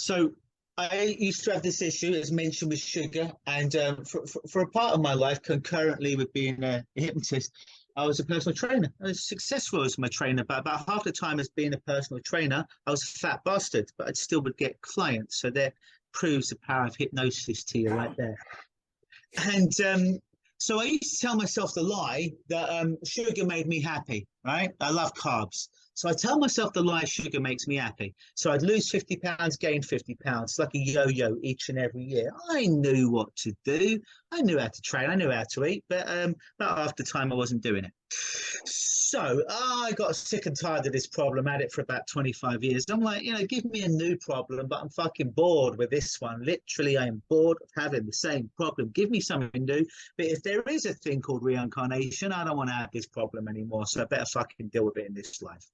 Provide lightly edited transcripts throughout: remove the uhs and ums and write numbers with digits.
So I used to have this issue, as mentioned, with sugar, and for a part of my life, concurrently with being a hypnotist, I was a personal trainer. I was successful as my trainer, but about half the time as being a personal trainer, I was a fat bastard, but I still would get clients. So that proves the power of hypnosis to you right there. And so I used to tell myself the lie that sugar made me happy, right? I love carbs. So I tell myself the lie sugar makes me happy. So I'd lose 50 pounds, gain 50 pounds. It's like a yo-yo each and every year. I knew what to do. I knew how to train. I knew how to eat, but about half the time I wasn't doing it. So I got sick and tired of this problem. Had it for about 25 years. I'm like, give me a new problem, but I'm fucking bored with this one. Literally, I am bored of having the same problem. Give me something new. But if there is a thing called reincarnation, I don't want to have this problem anymore. So I better fucking deal with it in this life.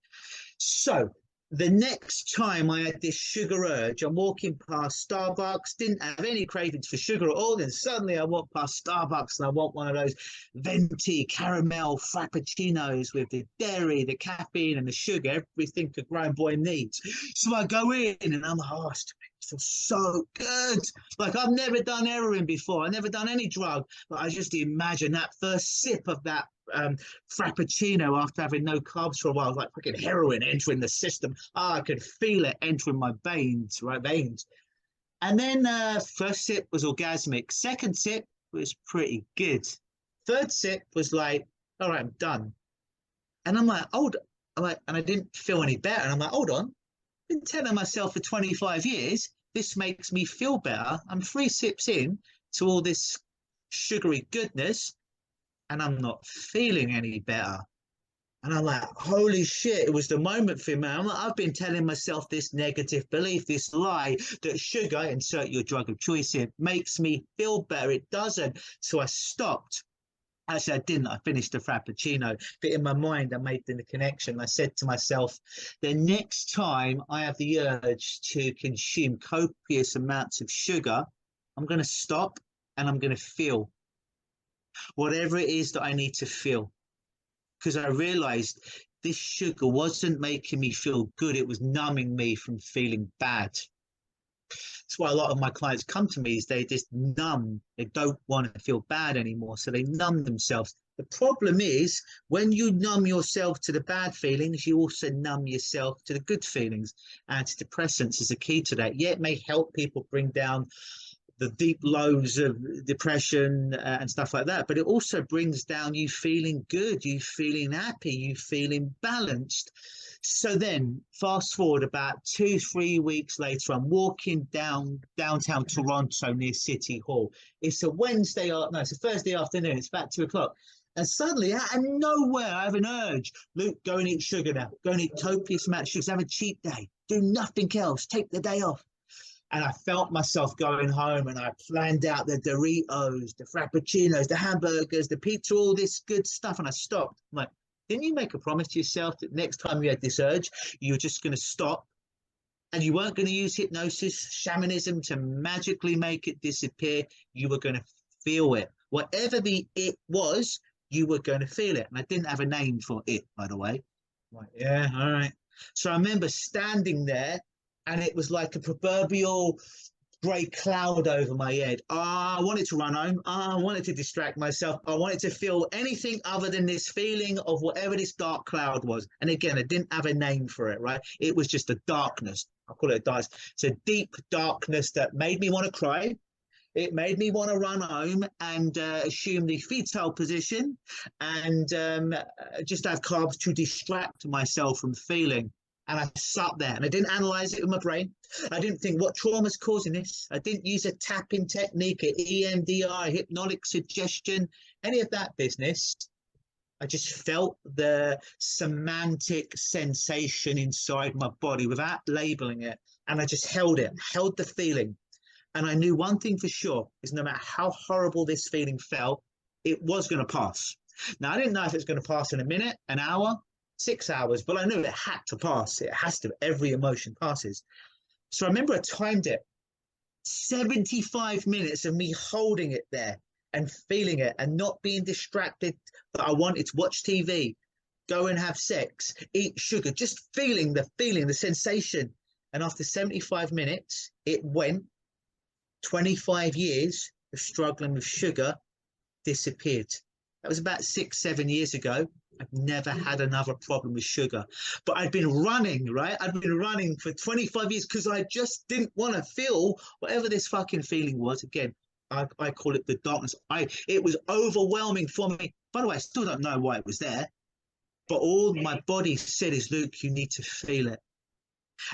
So the next time I had this sugar urge, I'm walking past Starbucks, didn't have any cravings for sugar at all. Then suddenly I walk past Starbucks and I want one of those venti caramel frappuccinos with the dairy, the caffeine, and the sugar, everything a grown boy needs. So I go in and I'm like, oh, it feels so good. Like I've never done heroin before. I've never done any drug, but I just imagine that first sip of that frappuccino after having no carbs for a while, like fucking heroin entering the system. I could feel it entering my veins, right? Veins. And then first sip was orgasmic. Second sip was pretty good. Third sip was like, all right, I'm done. And I'm like, and I didn't feel any better. And I'm like, hold on. I've been telling myself for 25 years, this makes me feel better. I'm 3 sips in to all this sugary goodness, and I'm not feeling any better. And I'm like, holy shit, it was the moment for me. I've been telling myself this negative belief, this lie that sugar, insert your drug of choice here, makes me feel better. It doesn't. So I stopped. Actually, I didn't. I finished the Frappuccino. But in my mind, I made the connection. I said to myself, the next time I have the urge to consume copious amounts of sugar, I'm going to stop and I'm going to feel whatever it is that I need to feel. Because I realized this sugar wasn't making me feel good. It was numbing me from feeling bad. That's why a lot of my clients come to me is they just numb. They don't want to feel bad anymore. So they numb themselves. The problem is when you numb yourself to the bad feelings, you also numb yourself to the good feelings. Antidepressants is a key to that. Yeah, it may help people bring down the deep lows of depression and stuff like that, but it also brings down you feeling good, you feeling happy, you feeling balanced. So then fast forward about 2 3 weeks later, I'm walking down downtown Toronto near City Hall. It's a it's a Thursday afternoon, it's about 2 o'clock. And suddenly, out of nowhere, I have an urge. Luke, go and eat sugar now. Go and eat copious amounts of sugar. Have a cheat day. Do nothing else. Take the day off. And I felt myself going home and I planned out the Doritos, the Frappuccinos, the hamburgers, the pizza, all this good stuff. And I stopped. I'm like, didn't you make a promise to yourself that next time you had this urge, you were just going to stop and you weren't going to use hypnosis, shamanism to magically make it disappear? You were going to feel it. Whatever the it was, you were going to feel it. And I didn't have a name for it, by the way. I'm like, yeah, all right. So I remember standing there and it was like a proverbial grey cloud over my head. I wanted to run home. I wanted to distract myself. I wanted to feel anything other than this feeling of whatever this dark cloud was. And again, I didn't have a name for it, right? It was just a darkness. I call it a darkness. It's a deep darkness that made me want to cry. It made me want to run home and assume the fetal position and just have carbs to distract myself from feeling. And I sat there and I didn't analyze it with my brain. I didn't think what trauma's causing this. I didn't use a tapping technique, an EMDR, hypnotic suggestion, any of that business. I just felt the semantic sensation inside my body without labeling it. And I just held it, held the feeling. And I knew one thing for sure is no matter how horrible this feeling felt, it was going to pass. Now, I didn't know if it was going to pass in a minute, an hour, 6 hours, but I knew it had to pass. It has to. Every emotion passes. So I remember I timed it. 75 minutes of me holding it there and feeling it and not being distracted that I wanted to watch TV, go and have sex, eat sugar, just feeling the sensation. And after 75 minutes, it went. 25 years of struggling with sugar disappeared. That was about 6, 7 years ago. I've never had another problem with sugar, but I'd been running, right? I'd been running for 25 years because I just didn't want to feel whatever this fucking feeling was. Again, I call it the darkness. It was overwhelming for me. By the way, I still don't know why it was there, but all my body said is, Luke, you need to feel it.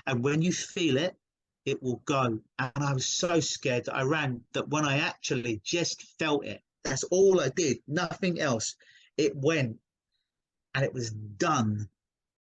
And when you feel it, it will go. And I was so scared that I ran, that when I actually just felt it, that's all I did, nothing else. It went and it was done.